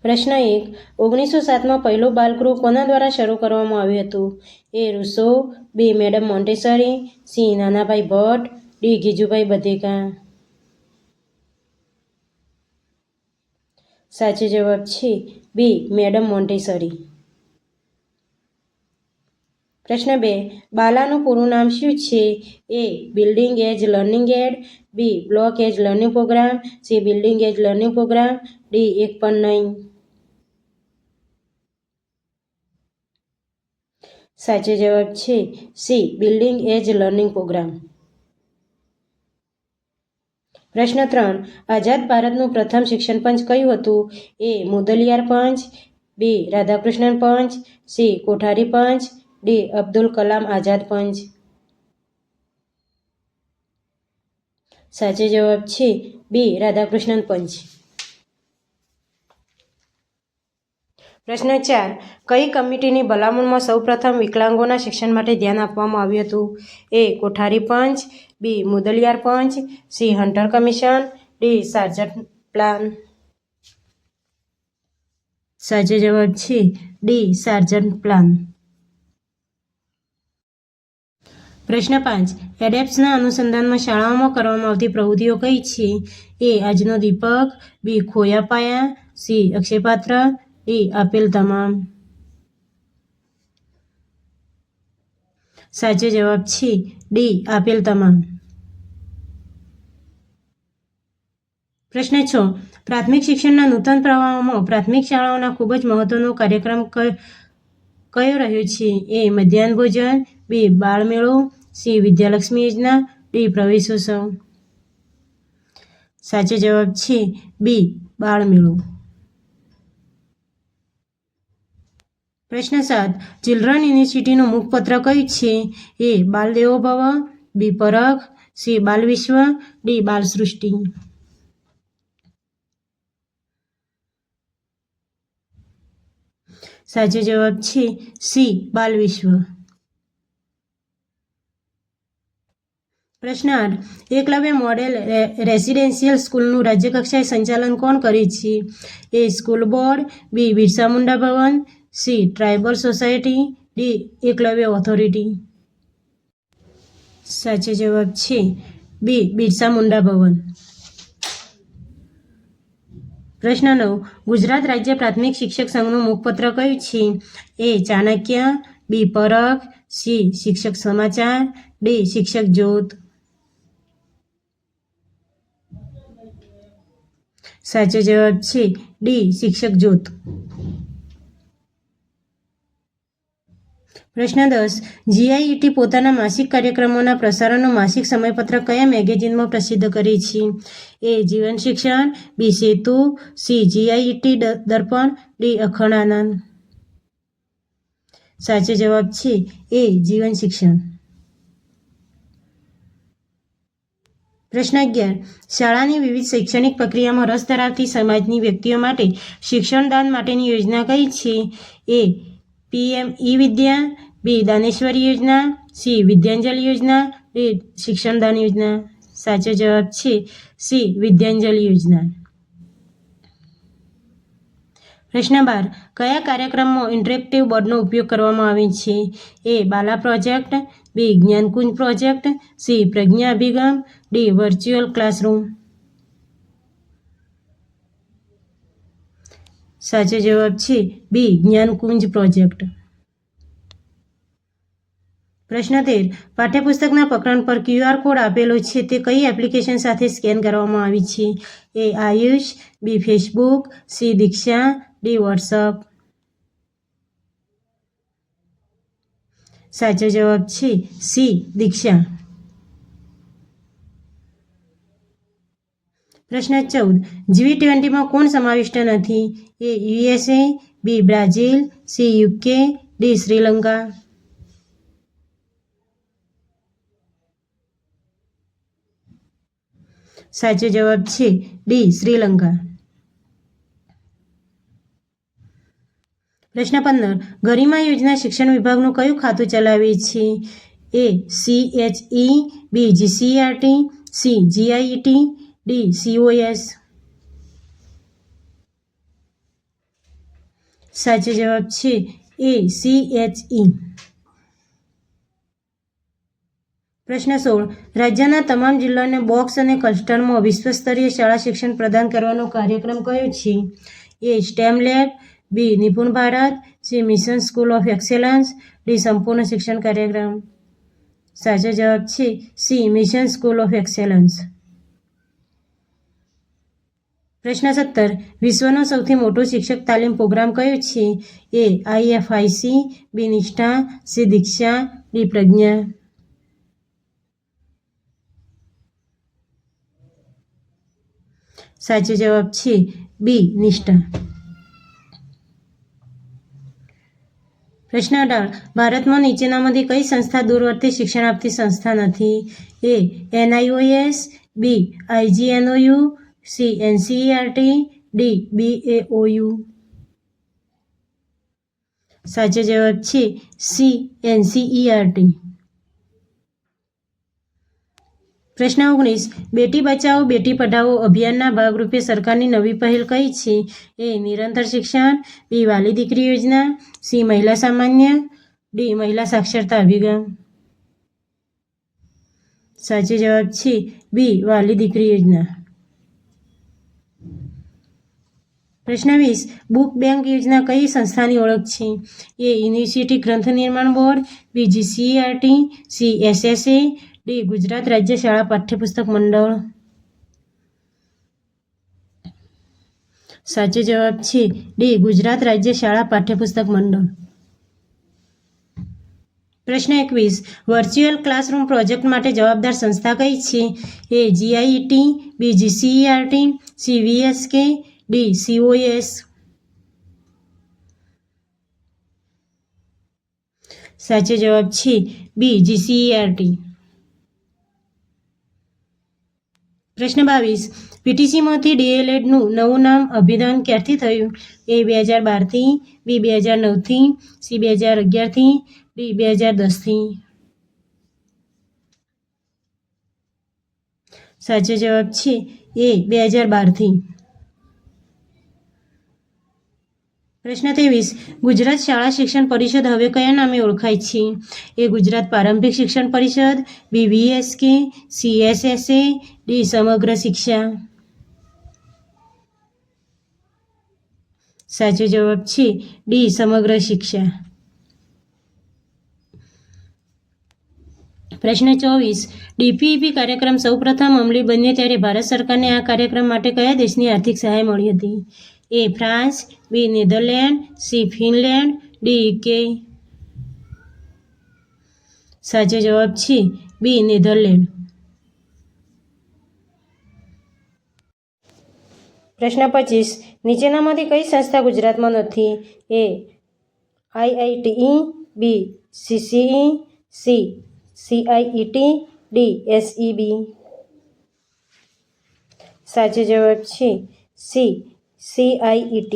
પ્રશ્ન 1. 1907માં પહેલું બાલગૃહ કોના દ્વારા શરૂ કરવામાં આવ્યું હતું? A. Rousseau, B. Madam Montessori, C. Nanabhai Bhatt, D. Gijubhai Badheka. સાચો જવાબ છે બી. Madam Montessori. પ્રશ્ન 2. બાલાનું પૂરું નામ શું છે? એ. બિલ્ડિંગ એજ લર્નિંગ એડ, બી. બ્લોક એજ લર્નિંગ પ્રોગ્રામ, સી. બિલ્ડિંગ એજ લર્નિંગ પ્રોગ્રામ, ડી. એક પણ નહીં. સાચો જવાબ છે સી. બિલ્ડિંગ એજ લર્નિંગ પ્રોગ્રામ. પ્રશ્ન 3. આઝાદ ભારતનું પ્રથમ શિક્ષણ પંચ કયું હતું? એ. મુદલિયાર પંચ, બી. રાધાકૃષ્ણન પંચ, સી. કોઠારી પંચ, ડી. અબ્દુલ કલામ આઝાદ પંચ. સાચો જવાબ છે બી. રાધાકૃષ્ણન પંચ. પ્રશ્ન 4. કઈ કમિટીની ભલામણમાં સૌપ્રથમ વિકલાંગોના શિક્ષણ માટે ધ્યાન આપવામાં આવ્યું હતું? એ. કોઠારી પંચ, બી. મુદલિયાર પંચ, C. Hunter commission, D. Sargent plan. સાચો જવાબ છે ડી. Sargent plan. પ્રશ્ન 5. એડેપ્સના અનુસંધાનમાં શાળાઓમાં કરવામાં આવતી પ્રવૃત્તિઓ કઈ છે? એ. આજનો દીપક, બી. ખોયા પાયા, સી. અક્ષયપાત્ર, ડી. આપેલ તમામ. સાચો જવાબ છે ડી. આપેલ તમામ. પ્રશ્ન 6. પ્રાથમિક શિક્ષણના નૂતન પ્રવાહોમાં પ્રાથમિક શાળાઓના ખૂબ જ મહત્વનો કાર્યક્રમ કયો રહ્યો છે? એ. મધ્યાહન ભોજન, બી. બાળમેળો, સી. વિદ્યાલક્ષ્મી યોજના, ડી. પ્રવેશોત્સવ. સાચો જવાબ છે બી. બાળમેળો. પ્રશ્ન 7. ચિલ્ડ્રન યુનિવર્સિટીનું મુખપત્ર કયું છે? એ. બાલ દેવો ભવ, બી. પરખ, સી. બાલ વિશ્વ, ડી. બાલ સૃષ્ટિ. સાચો જવાબ છે સી. બાલ વિશ્વ. પ્રશ્ન 8. એકલવ્ય મોડેલ રેસિડેન્શિયલ સ્કૂલનું રાજ્યકક્ષાએ સંચાલન કોણ કરે છે? A. School board, B. Birsa Munda ભવન, C. Tribal society, D. Eklavya authority. સાચો જવાબ છે બી. બિરસા મુંડા ભવન. પ્રશ્ન 9. ગુજરાત રાજ્ય પ્રાથમિક શિક્ષક સંઘનું મુખપત્ર કયું છે? એ. ચાણક્ય, બી. પરખ, સી. શિક્ષક સમાચાર, ડી. શિક્ષક જ્યોત. સાચો જવાબ છે ડી. શિક્ષક જ્યોત. પ્રશ્ન 10. જીઆઈઈટી પોતાના માસિક કાર્યક્રમોના પ્રસારણનું માસિક સમયપત્રક કયા મેગેઝિનમાં પ્રસિદ્ધ કરે છે? એ. જીવન શિક્ષણ, બી. સેતુ, સી. જીઆઈઈટી દર્પણ, ડી. અખંડ આનંદ. સાચો જવાબ છે એ. જીવન શિક્ષણ. પ્રશ્ન 11. શાળાની વિવિધ શૈક્ષણિક પ્રક્રિયામાં રસ ધરાવતી સમાજની વ્યક્તિઓ માટે શિક્ષણદાન માટેની યોજના કઈ છે? એ. પીએમ ઈ વિદ્યા, બી. દાનેશ્વરી યોજના, સી. વિદ્યાંજલિ યોજના, ડી. શિક્ષણદાન યોજના. સાચો જવાબ છે સી. વિદ્યાંજલિ યોજના. પ્રશ્ન 12. કયા કાર્યક્રમમાં ઇન્ટરેક્ટિવ બોર્ડનો ઉપયોગ કરવામાં આવે છે? A. Bala project, B. Gyankunj project, C. Pragya અભિગમ, ડી. Virtual classroom. સાચો જવાબ છે બી. જ્ઞાનકુંજ પ્રોજેક્ટ. પ્રશ્ન 13. પાઠ્યપુસ્તકના પ્રકરણ પર QR કોડ આપેલો છે તે કઈ એપ્લિકેશન સાથે સ્કેન કરવામાં આવી છે? A. Ayush, B. Facebook, C. Diksha, D. WhatsApp. સાચો જવાબ છે સી. દીક્ષા. પ્રશ્ન 14. G20માં કોણ સમાવિષ્ટ નથી? A. USA, B. Brazil, C. UK, D. Sri Lanka. સાચો જવાબ છે ડી. શ્રીલંકા. પ્રશ્ન 15. ગરિમા યોજના શિક્ષણ વિભાગનું કયું ખાતું ચલાવે છે? એ. CHE, બી. GCERT, C. GIET, D. COS. સાચો જવાબ છે એ CHE. પ્રશ્ન 16. રાજ્યના તમામ જિલ્લાને બોક્સ અને ક્લસ્ટરમાં વિશ્વસ્તરીય શાળા શિક્ષણ પ્રદાન કરવાનો કાર્યક્રમ કયો છે? એ સ્ટેમ લેબ, બી નિપુણ Bharat, C mission school of excellence, D સંપૂર્ણ શિક્ષણ કાર્યક્રમ. સાચો જવાબ છે C mission school of excellence. પ્રશ્ન 17. વિશ્વનો સૌથી મોટો શિક્ષક તાલીમ પ્રોગ્રામ કયો છે? એ IFIC, બી નિષ્ઠા, સી દીક્ષા, ડી પ્રજ્ઞા. સાચો જવાબ છે બી નિષ્ઠા. પ્રશ્ન 18. ભારતમાં નીચેનામાંથી કઈ સંસ્થા દૂરવર્તી શિક્ષણ આપતી સંસ્થા નથી? એ NIOS, બી IGNOU, C NCERT, D BAOU. સાચો જવાબ છે સી NCERT. પ્રશ્ન 19. બેટી બચાવો બેટી પઢાઓ અભિયાનના ભાગરૂપે સરકારની નવી પહેલ કઈ છે? એ નિરંતર શિક્ષણ, બી વાલી દીકરી યોજના, સી મહિલા સામાન્ય, ડી મહિલા સાક્ષરતા અભિગમ. સાચો જવાબ છે બી વાલી દીકરી યોજના. પ્રશ્ન 20. બુક બેંક યોજના કઈ સંસ્થાની ઓળખ છે? એ યુનિવર્સિટી ગ્રંથ નિર્માણ બોર્ડ, બી GCERT, C SSA, D Gujarat રાજ્ય શાળા પાઠ્યપુસ્તક મંડળ. સાચો જવાબ છે ડી ગુજરાત રાજ્ય શાળા પાઠ્યપુસ્તક મંડળ. પ્રશ્ન 21. વર્ચ્યુઅલ ક્લાસરૂમ પ્રોજેક્ટ માટે જવાબદાર સંસ્થા કઈ છે? એ GIET, બી GCERT, C VSK, D COS. સાચો જવાબ છે બી GCERT. પ્રશ્ન 22. PTCમાંથી DLEDનું નવું નામ અભિધાન ક્યારથી થયું? એ 2012થી, બી 2009થી, સી 2011થી, ડી 2010થી. સાચો જવાબ છે એ 2012થી. પ્રશ્ન 23. ગુજરાત શાળા શિક્ષણ પરિષદ હવે કયા નામે ઓળખાય છે? એ ગુજરાત પ્રારંભિક શિક્ષણ પરિષદ, બી VSK, સી SSA, ડી સમગ્ર શિક્ષા. સાચો જવાબ છે ડી સમગ્ર શિક્ષા. પ્રશ્ન 24. DPEP કાર્યક્રમ સૌપ્રથમ અમલી બન્યો ત્યારે ભારત સરકારને આ કાર્યક્રમ માટે કયા દેશની આર્થિક સહાય મળી હતી? A France, B Netherlands, C Finland, D UK. સાચો જવાબ છે બી નેધરલેન્ડ. પ્રશ્ન 25. નીચેનામાંથી કઈ સંસ્થા ગુજરાતમાં નથી? એ IITE, બી CCE, C CIET, D SEB. સાચો જવાબ છે સી CIET.